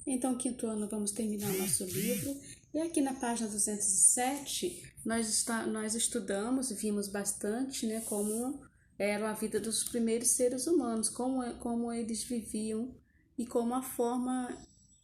Então, quinto ano, vamos terminar o nosso livro. E aqui na página 207, nós estudamos, vimos bastante, né, como era a vida dos primeiros seres humanos, como eles viviam e como a forma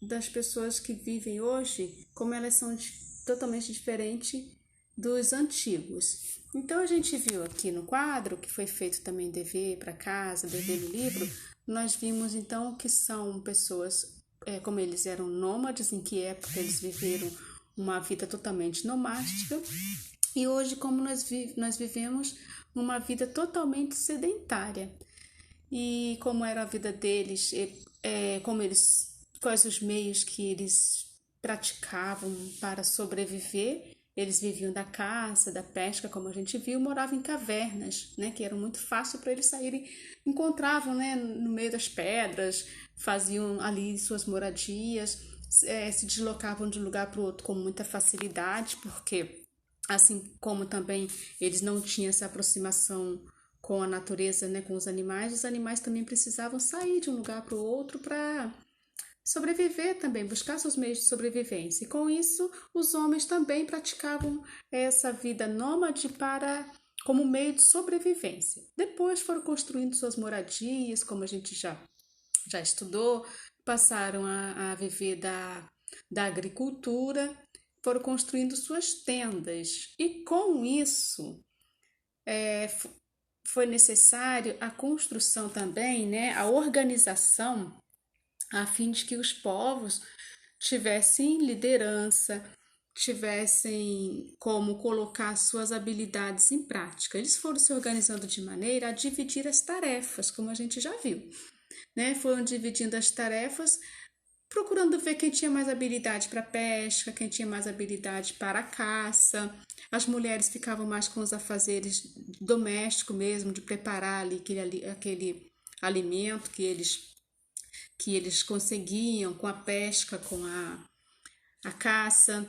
das pessoas que vivem hoje, como elas são totalmente diferentes dos antigos. Então, a gente viu aqui no quadro, que foi feito também dever para casa, dever no livro, nós vimos então que são pessoas como eles eram nômades, em que época eles viveram uma vida totalmente nomástica, e hoje como nós vivemos uma vida totalmente sedentária. E como era a vida deles, quais os meios que eles praticavam para sobreviver. Eles viviam da caça, da pesca, como a gente viu, moravam em cavernas, né, que eram muito fácil para eles saírem, encontravam, né, no meio das pedras, faziam ali suas moradias, se deslocavam de um lugar para o outro com muita facilidade, porque assim como também eles não tinham essa aproximação com a natureza, né, com os animais também precisavam sair de um lugar para o outro para sobreviver também, buscar seus meios de sobrevivência. E com isso, os homens também praticavam essa vida nômade como meio de sobrevivência. Depois foram construindo suas moradias, como a gente já estudou, passaram a viver da agricultura, foram construindo suas tendas. E com isso, foi necessário a construção também, né, a organização, a fim de que os povos tivessem liderança, tivessem como colocar suas habilidades em prática. Eles foram se organizando de maneira a dividir as tarefas, como a gente já viu, né? Foram dividindo as tarefas, procurando ver quem tinha mais habilidade para pesca, quem tinha mais habilidade para a caça. As mulheres ficavam mais com os afazeres domésticos mesmo, de preparar ali aquele alimento que eles conseguiam com a pesca, com a caça,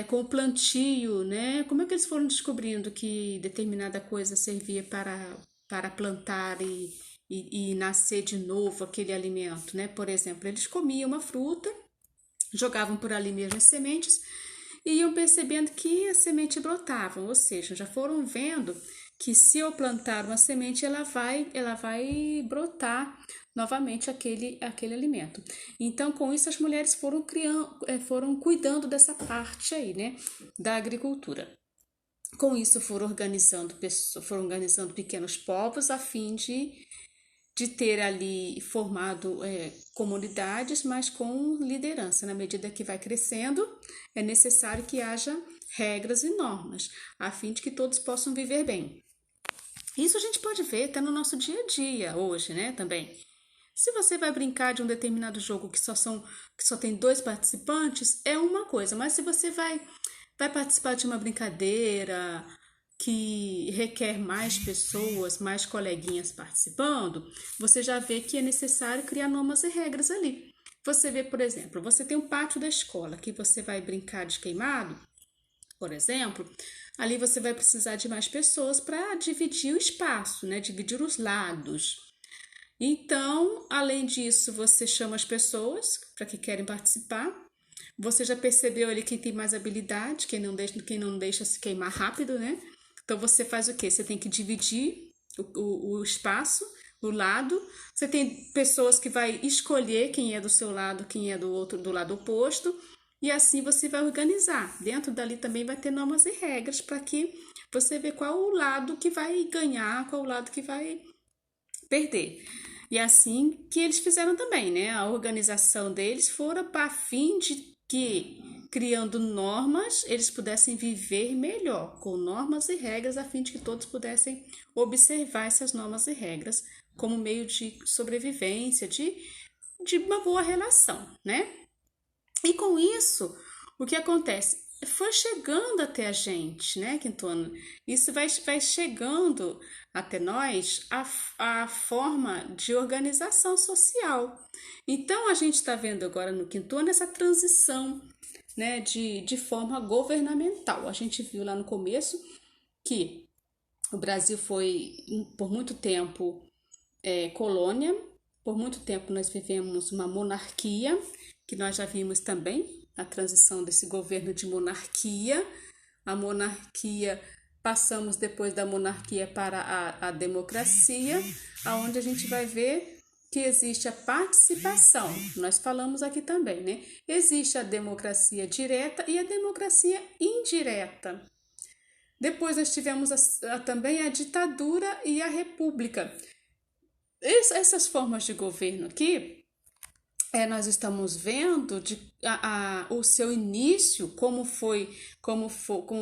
com o plantio, né? Como é que eles foram descobrindo que determinada coisa servia para plantar e nascer de novo aquele alimento, né? Por exemplo, eles comiam uma fruta, jogavam por ali mesmo as sementes e iam percebendo que a semente brotava, ou seja, já foram vendo que se eu plantar uma semente, ela vai brotar novamente aquele alimento. Então, com isso, as mulheres foram cuidando dessa parte aí, né, da agricultura. Com isso, foram organizando pequenos povos a fim de ter ali formado comunidades, mas com liderança. Na medida que vai crescendo, é necessário que haja regras e normas, a fim de que todos possam viver bem. Isso a gente pode ver até no nosso dia a dia hoje, né, também. Se você vai brincar de um determinado jogo que só tem 2 participantes, é uma coisa, mas se você vai participar de uma brincadeira que requer mais pessoas, mais coleguinhas participando, você já vê que é necessário criar normas e regras ali. Você vê, por exemplo, você tem um pátio da escola que você vai brincar de queimado, por exemplo, ali você vai precisar de mais pessoas para dividir o espaço, né? Dividir os lados. Então, além disso, você chama as pessoas para que querem participar. Você já percebeu ali quem tem mais habilidade, quem não deixa se queimar rápido, né? Então você faz o quê? Você tem que dividir o espaço, o lado. Você tem pessoas que vai escolher quem é do seu lado, quem é do outro, do lado oposto. E assim você vai organizar. Dentro dali também vai ter normas e regras para que você vê qual o lado que vai ganhar, qual o lado que vai perder. E assim que eles fizeram também, né? A organização deles fora para fim de que, criando normas, eles pudessem viver melhor, com normas e regras, a fim de que todos pudessem observar essas normas e regras como meio de sobrevivência, de uma boa relação, né? E com isso, o que acontece? Foi chegando até a gente, né, Quintona? Isso vai chegando até nós a forma de organização social. Então, a gente está vendo agora no Quintona essa transição, né, de forma governamental. A gente viu lá no começo que o Brasil foi, por muito tempo, colônia. Por muito tempo nós vivemos uma monarquia que nós já vimos também a transição desse governo de monarquia. A monarquia, passamos depois da monarquia para a democracia, aonde a gente vai ver que existe a participação. Nós falamos aqui também, né? Existe a democracia direta e a democracia indireta. Depois nós tivemos também a ditadura e a república. Essas formas de governo aqui, nós estamos vendo o seu início, como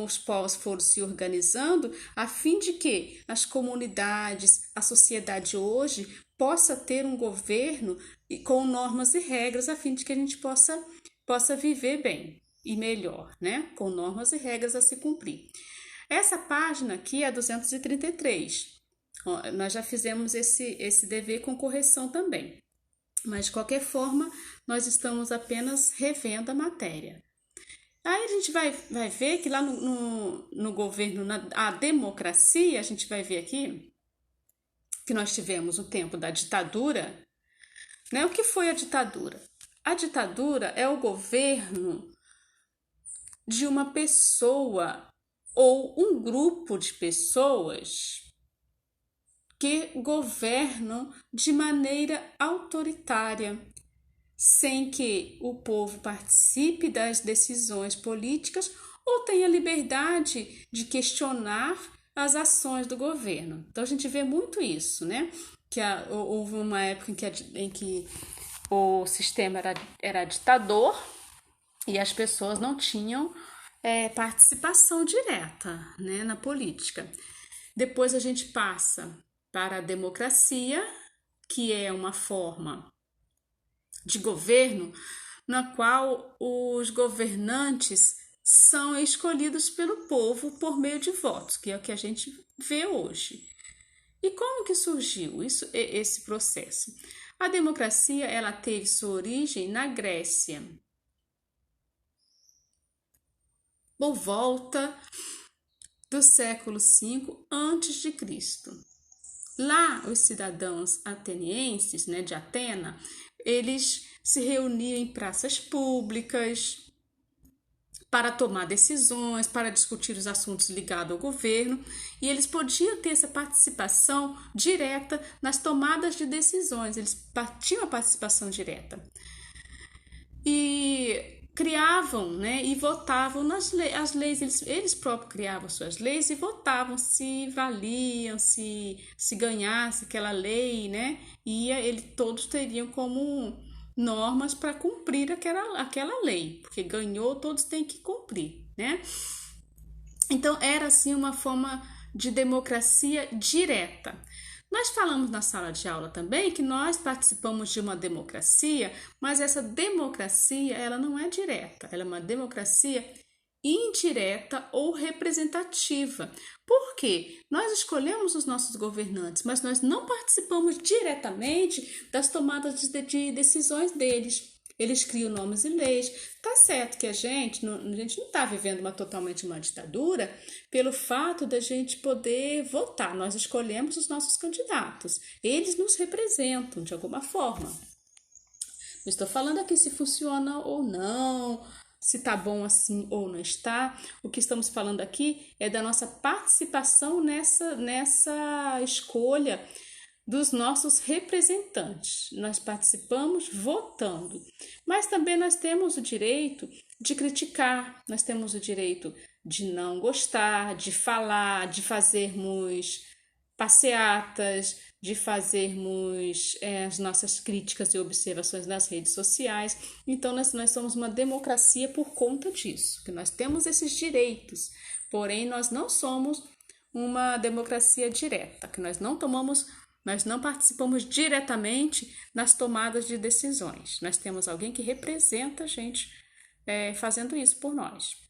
os povos foram se organizando, a fim de que as comunidades, a sociedade hoje, possa ter um governo com normas e regras, a fim de que a gente possa viver bem e melhor, né? Com normas e regras a se cumprir. Essa página aqui é a 233. Nós já fizemos esse dever com correção também. Mas, de qualquer forma, nós estamos apenas revendo a matéria. Aí a gente vai ver que lá no governo, a democracia, a gente vai ver aqui que nós tivemos o tempo da ditadura, né? O que foi a ditadura? A ditadura é o governo de uma pessoa ou um grupo de pessoas que governam de maneira autoritária, sem que o povo participe das decisões políticas ou tenha liberdade de questionar as ações do governo. Então a gente vê muito isso, né? Que houve uma época em que o sistema era ditador e as pessoas não tinham participação direta, né, na política. Depois a gente passa para a democracia, que é uma forma de governo na qual os governantes são escolhidos pelo povo por meio de votos, que é o que a gente vê hoje. E como que surgiu esse processo? A democracia, ela teve sua origem na Grécia, por volta do século V a.C. Lá, os cidadãos atenienses, né, de Atena, eles se reuniam em praças públicas para tomar decisões, para discutir os assuntos ligados ao governo, e eles podiam ter essa participação direta nas tomadas de decisões, eles tinham a participação direta. E criavam, né, e votavam as leis, eles próprios criavam suas leis e votavam se valiam, se ganhasse aquela lei, né, todos teriam como normas para cumprir aquela lei, porque ganhou, todos têm que cumprir, né? Então era assim uma forma de democracia direta. Nós falamos na sala de aula também que nós participamos de uma democracia, mas essa democracia, ela não é direta, ela é uma democracia indireta ou representativa. Por quê? Nós escolhemos os nossos governantes, mas nós não participamos diretamente das tomadas de decisões deles. Eles criam normas e leis. Tá certo que a gente não está vivendo totalmente uma ditadura pelo fato da gente poder votar. Nós escolhemos os nossos candidatos. Eles nos representam de alguma forma. Não estou falando aqui se funciona ou não, se está bom assim ou não está. O que estamos falando aqui é da nossa participação nessa escolha dos nossos representantes. Nós participamos votando, mas também nós temos o direito de criticar, nós temos o direito de não gostar, de falar, de fazermos passeatas, de fazermos as nossas críticas e observações nas redes sociais. Então nós somos uma democracia por conta disso, que nós temos esses direitos, porém nós não somos uma democracia direta, que nós não participamos diretamente nas tomadas de decisões. Nós temos alguém que representa a gente fazendo isso por nós.